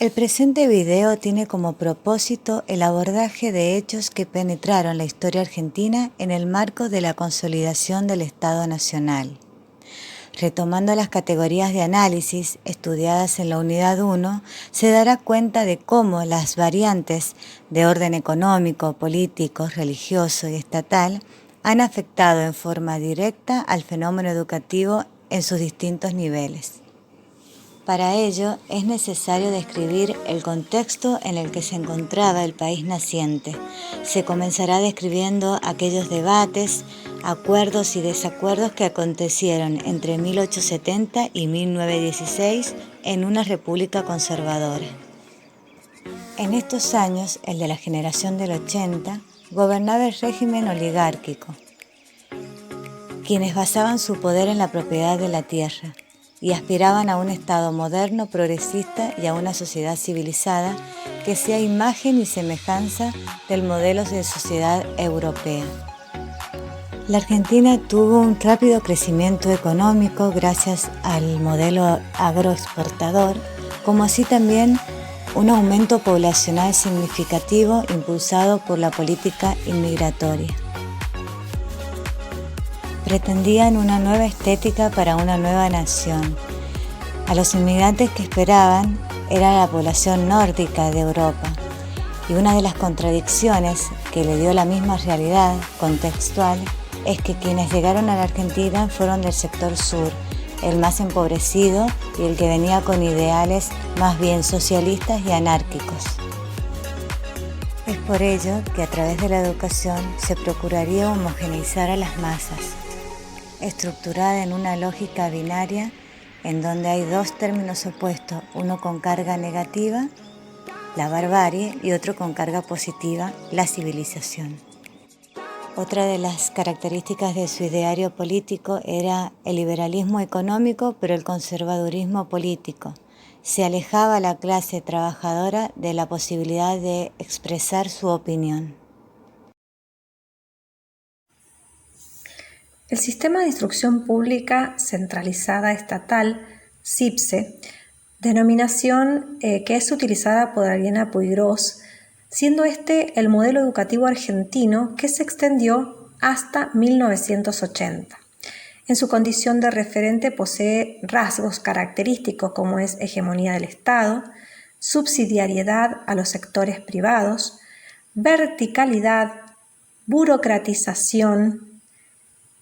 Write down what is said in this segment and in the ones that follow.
El presente video tiene como propósito el abordaje de hechos que penetraron la historia argentina en el marco de la consolidación del Estado Nacional. Retomando las categorías de análisis estudiadas en la Unidad 1, se dará cuenta de cómo las variantes de orden económico, político, religioso y estatal han afectado en forma directa al fenómeno educativo en sus distintos niveles. Para ello, es necesario describir el contexto en el que se encontraba el país naciente. Se comenzará describiendo aquellos debates, acuerdos y desacuerdos que acontecieron entre 1870 y 1916 en una república conservadora. En estos años, el de la generación del 80, gobernaba el régimen oligárquico, quienes basaban su poder en la propiedad de la tierra y aspiraban a un Estado moderno, progresista y a una sociedad civilizada que sea imagen y semejanza del modelo de sociedad europea. La Argentina tuvo un rápido crecimiento económico gracias al modelo agroexportador, como así también un aumento poblacional significativo impulsado por la política inmigratoria. Pretendían una nueva estética para una nueva nación. A los inmigrantes que esperaban era la población nórdica de Europa, y una de las contradicciones que le dio la misma realidad contextual es que quienes llegaron a la Argentina fueron del sector sur, el más empobrecido y el que venía con ideales más bien socialistas y anárquicos. Es por ello que a través de la educación se procuraría homogeneizar a las masas, estructurada en una lógica binaria en donde hay dos términos opuestos, uno con carga negativa, la barbarie, y otro con carga positiva, la civilización. Otra de las características de su ideario político era el liberalismo económico, pero el conservadurismo político. Se alejaba a la clase trabajadora de la posibilidad de expresar su opinión. El Sistema de Instrucción Pública Centralizada Estatal, SIPCE, denominación que es utilizada por Ariana Puigros, siendo este el modelo educativo argentino que se extendió hasta 1980. En su condición de referente posee rasgos característicos como es hegemonía del Estado, subsidiariedad a los sectores privados, verticalidad, burocratización,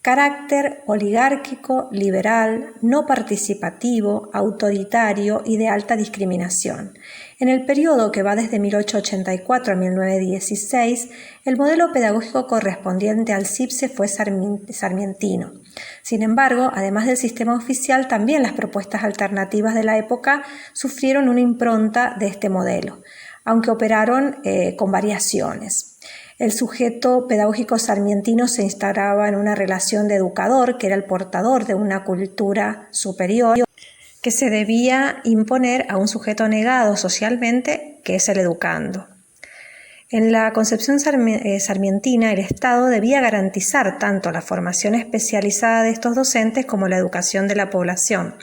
carácter oligárquico, liberal, no participativo, autoritario y de alta discriminación. En el periodo que va desde 1884 a 1916, el modelo pedagógico correspondiente al SIPCE fue sarmientino. Sin embargo, además del sistema oficial, también las propuestas alternativas de la época sufrieron una impronta de este modelo, aunque operaron con variaciones. El sujeto pedagógico sarmientino se instauraba en una relación de educador, que era el portador de una cultura superior, que se debía imponer a un sujeto negado socialmente, que es el educando. En la concepción sarmientina, el Estado debía garantizar tanto la formación especializada de estos docentes como la educación de la población.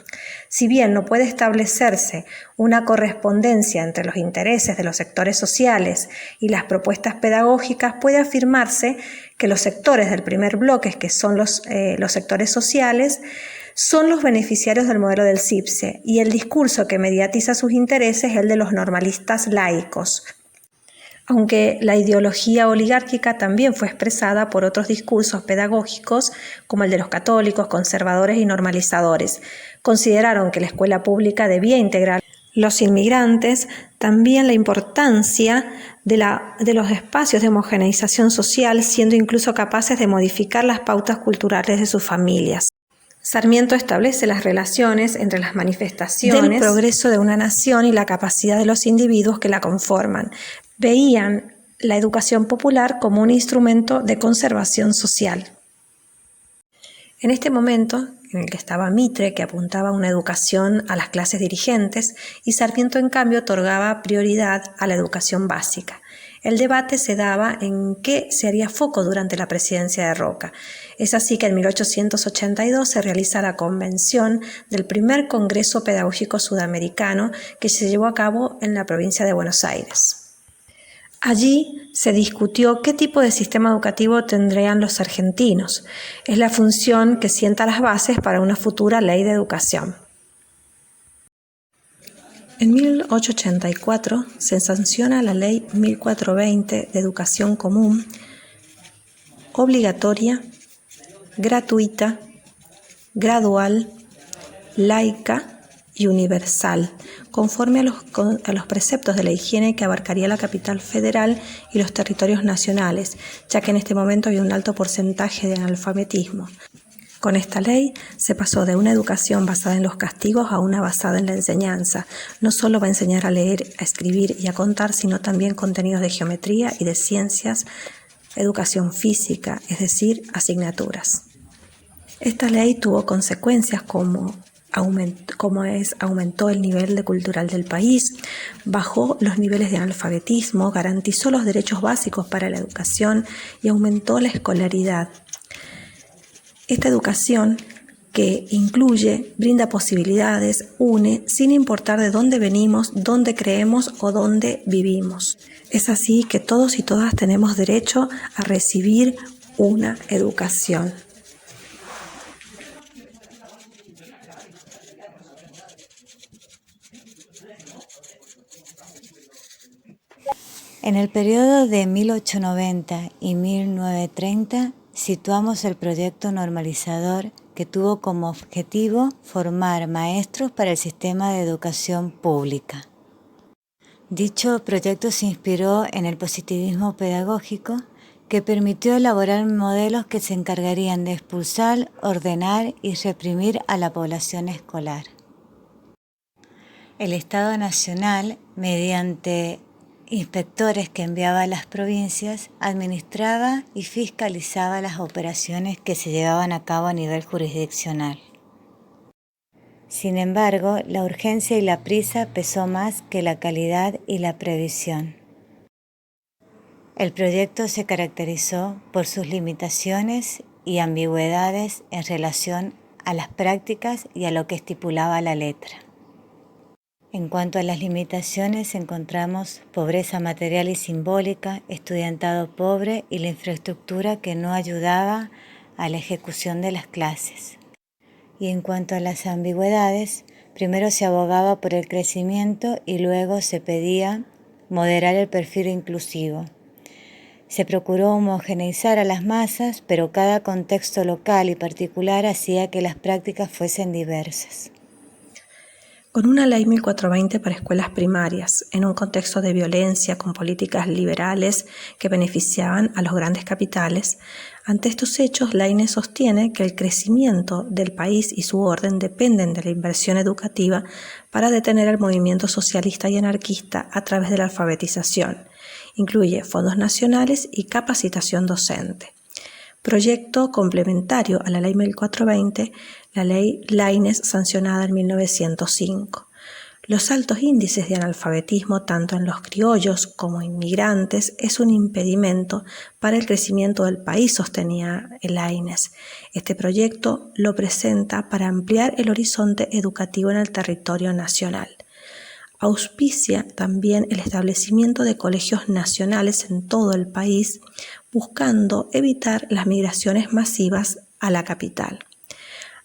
Si bien no puede establecerse una correspondencia entre los intereses de los sectores sociales y las propuestas pedagógicas, puede afirmarse que los sectores del primer bloque, que son los sectores sociales, son los beneficiarios del modelo del SIPCE, y el discurso que mediatiza sus intereses es el de los normalistas laicos, aunque la ideología oligárquica también fue expresada por otros discursos pedagógicos, como el de los católicos, conservadores y normalizadores. Consideraron que la escuela pública debía integrar los inmigrantes, también la importancia de los espacios de homogeneización social, siendo incluso capaces de modificar las pautas culturales de sus familias. Sarmiento establece las relaciones entre las manifestaciones del progreso de una nación y la capacidad de los individuos que la conforman. Veían la educación popular como un instrumento de conservación social. En este momento, en el que estaba Mitre, que apuntaba a una educación a las clases dirigentes, y Sarmiento, en cambio, otorgaba prioridad a la educación básica. El debate se daba en qué se haría foco durante la presidencia de Roca. Es así que en 1882 se realiza la convención del primer Congreso Pedagógico Sudamericano que se llevó a cabo en la provincia de Buenos Aires. Allí se discutió qué tipo de sistema educativo tendrían los argentinos. Es la función que sienta las bases para una futura ley de educación. En 1884 se sanciona la Ley 1420 de Educación Común, obligatoria, gratuita, gradual, laica y universal, conforme a los preceptos de la higiene que abarcaría la capital federal y los territorios nacionales, ya que en este momento había un alto porcentaje de analfabetismo. Con esta ley se pasó de una educación basada en los castigos a una basada en la enseñanza. No solo va a enseñar a leer, a escribir y a contar, sino también contenidos de geometría y de ciencias, educación física, es decir, asignaturas. Esta ley tuvo consecuencias como aumentó el nivel cultural del país, bajó los niveles de analfabetismo, garantizó los derechos básicos para la educación y aumentó la escolaridad. Esta educación que incluye, brinda posibilidades, une, sin importar de dónde venimos, dónde creemos o dónde vivimos. Es así que todos y todas tenemos derecho a recibir una educación. En el periodo de 1890 y 1930 situamos el proyecto normalizador que tuvo como objetivo formar maestros para el sistema de educación pública. Dicho proyecto se inspiró en el positivismo pedagógico que permitió elaborar modelos que se encargarían de expulsar, ordenar y reprimir a la población escolar. El Estado Nacional, mediante inspectores que enviaba a las provincias, administraba y fiscalizaba las operaciones que se llevaban a cabo a nivel jurisdiccional. Sin embargo, la urgencia y la prisa pesó más que la calidad y la previsión. El proyecto se caracterizó por sus limitaciones y ambigüedades en relación a las prácticas y a lo que estipulaba la letra. En cuanto a las limitaciones, encontramos pobreza material y simbólica, estudiantado pobre y la infraestructura que no ayudaba a la ejecución de las clases. Y en cuanto a las ambigüedades, primero se abogaba por el crecimiento y luego se pedía moderar el perfil inclusivo. Se procuró homogeneizar a las masas, pero cada contexto local y particular hacía que las prácticas fuesen diversas. Con una ley 1420 para escuelas primarias, en un contexto de violencia con políticas liberales que beneficiaban a los grandes capitales, ante estos hechos, Laínez sostiene que el crecimiento del país y su orden dependen de la inversión educativa para detener el movimiento socialista y anarquista a través de la alfabetización. Incluye fondos nacionales y capacitación docente. Proyecto complementario a la Ley 1420, la Ley Laínez sancionada en 1905. Los altos índices de analfabetismo, tanto en los criollos como inmigrantes, es un impedimento para el crecimiento del país, sostenía Laínez. Este proyecto lo presenta para ampliar el horizonte educativo en el territorio nacional. Auspicia también el establecimiento de colegios nacionales en todo el país, buscando evitar las migraciones masivas a la capital.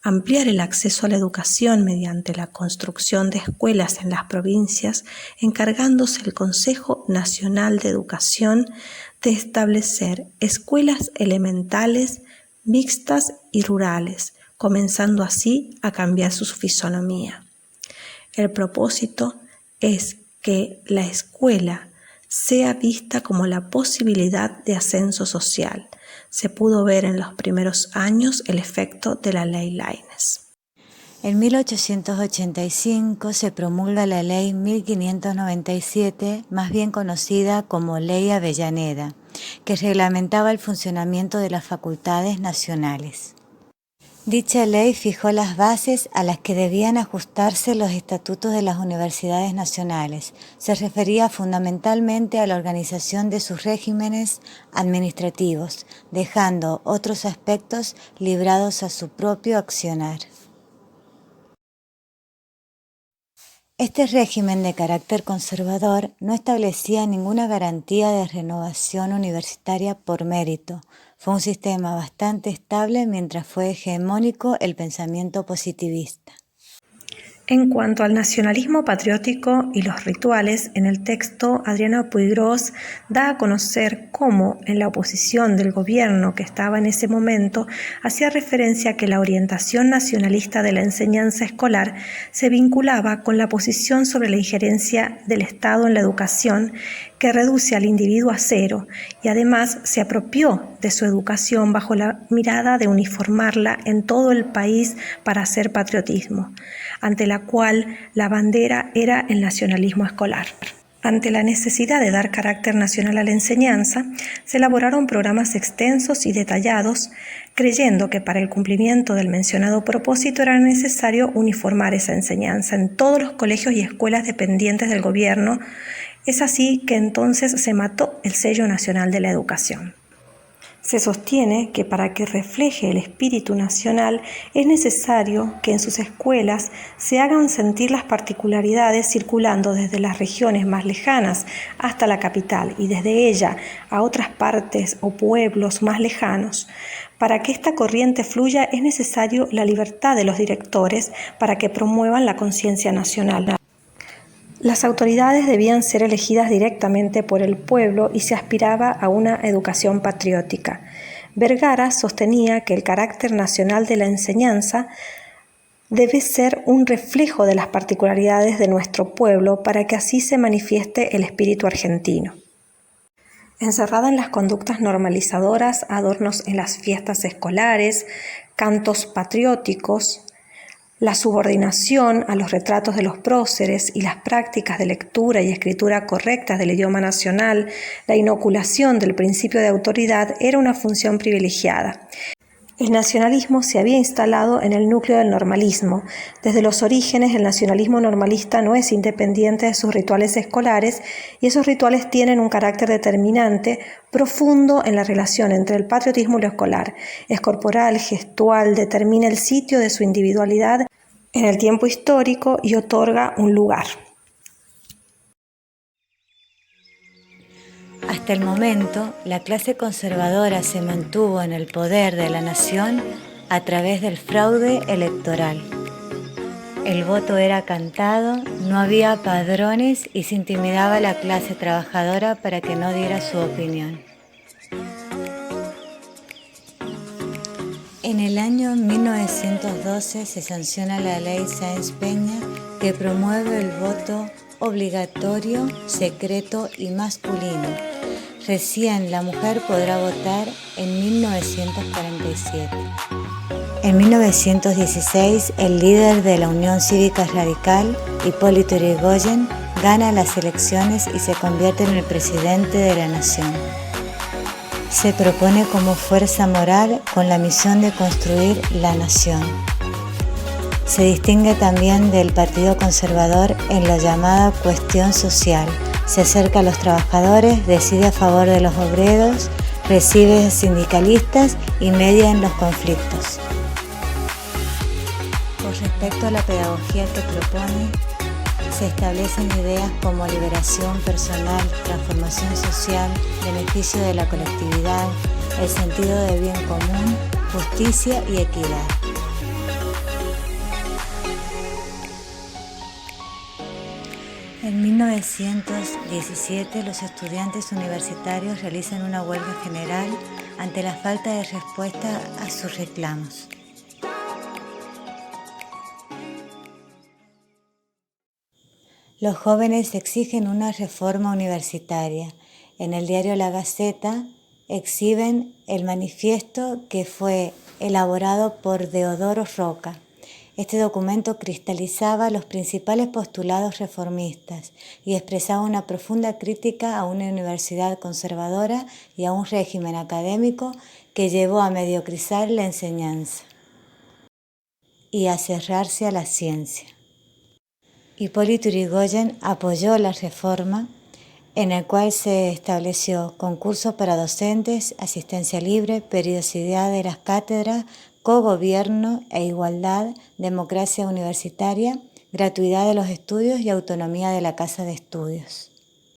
Ampliar el acceso a la educación mediante la construcción de escuelas en las provincias, encargándose el Consejo Nacional de Educación de establecer escuelas elementales, mixtas y rurales, comenzando así a cambiar su fisonomía. El propósito es que la escuela sea vista como la posibilidad de ascenso social. Se pudo ver en los primeros años el efecto de la Ley Laínez. En 1885 se promulga la Ley 1597, más bien conocida como Ley Avellaneda, que reglamentaba el funcionamiento de las facultades nacionales. Dicha ley fijó las bases a las que debían ajustarse los estatutos de las universidades nacionales. Se refería fundamentalmente a la organización de sus regímenes administrativos, dejando otros aspectos librados a su propio accionar. Este régimen de carácter conservador no establecía ninguna garantía de renovación universitaria por mérito. Fue un sistema bastante estable mientras fue hegemónico el pensamiento positivista. En cuanto al nacionalismo patriótico y los rituales, en el texto Adriana Puiggrós da a conocer cómo, en la oposición del gobierno que estaba en ese momento, hacía referencia a que la orientación nacionalista de la enseñanza escolar se vinculaba con la posición sobre la injerencia del Estado en la educación, que reduce al individuo a cero, y además se apropió de su educación bajo la mirada de uniformarla en todo el país para hacer patriotismo, ante la cual la bandera era el nacionalismo escolar. Ante la necesidad de dar carácter nacional a la enseñanza, se elaboraron programas extensos y detallados, creyendo que para el cumplimiento del mencionado propósito era necesario uniformar esa enseñanza en todos los colegios y escuelas dependientes del gobierno. Es así que entonces se mató el sello nacional de la educación. Se sostiene que para que refleje el espíritu nacional es necesario que en sus escuelas se hagan sentir las particularidades circulando desde las regiones más lejanas hasta la capital y desde ella a otras partes o pueblos más lejanos. Para que esta corriente fluya es necesario la libertad de los directores para que promuevan la conciencia nacional. Las autoridades debían ser elegidas directamente por el pueblo y se aspiraba a una educación patriótica. Vergara sostenía que el carácter nacional de la enseñanza debe ser un reflejo de las particularidades de nuestro pueblo para que así se manifieste el espíritu argentino. Encerrada en las conductas normalizadoras, adornos en las fiestas escolares, cantos patrióticos, la subordinación a los retratos de los próceres y las prácticas de lectura y escritura correctas del idioma nacional, la inoculación del principio de autoridad era una función privilegiada. El nacionalismo se había instalado en el núcleo del normalismo. Desde los orígenes, el nacionalismo normalista no es independiente de sus rituales escolares y esos rituales tienen un carácter determinante, profundo en la relación entre el patriotismo y lo escolar. Es corporal, gestual, determina el sitio de su individualidad en el tiempo histórico y otorga un lugar. Hasta el momento, la clase conservadora se mantuvo en el poder de la nación a través del fraude electoral. El voto era cantado, no había padrones y se intimidaba a la clase trabajadora para que no diera su opinión. En el año 1912 se sanciona la ley Sáenz Peña que promueve el voto obligatorio, secreto y masculino. Recién la mujer podrá votar en 1947. En 1916, el líder de la Unión Cívica Radical, Hipólito Yrigoyen, gana las elecciones y se convierte en el presidente de la nación. Se propone como fuerza moral con la misión de construir la nación. Se distingue también del Partido Conservador en la llamada cuestión social. Se acerca a los trabajadores, decide a favor de los obreros, recibe a sindicalistas y media en los conflictos. Con respecto a la pedagogía que propone, se establecen ideas como liberación personal, transformación social, beneficio de la colectividad, el sentido de bien común, justicia y equidad. En 1917, los estudiantes universitarios realizan una huelga general ante la falta de respuesta a sus reclamos. Los jóvenes exigen una reforma universitaria. En el diario La Gaceta exhiben el manifiesto que fue elaborado por Deodoro Roca. Este documento cristalizaba los principales postulados reformistas y expresaba una profunda crítica a una universidad conservadora y a un régimen académico que llevó a mediocrizar la enseñanza. y acerrarse a la ciencia. Hipólito Yrigoyen apoyó la reforma en el cual se estableció concursos para docentes, asistencia libre, periodicidad de las cátedras, cogobierno e igualdad, democracia universitaria, gratuidad de los estudios y autonomía de la casa de estudios.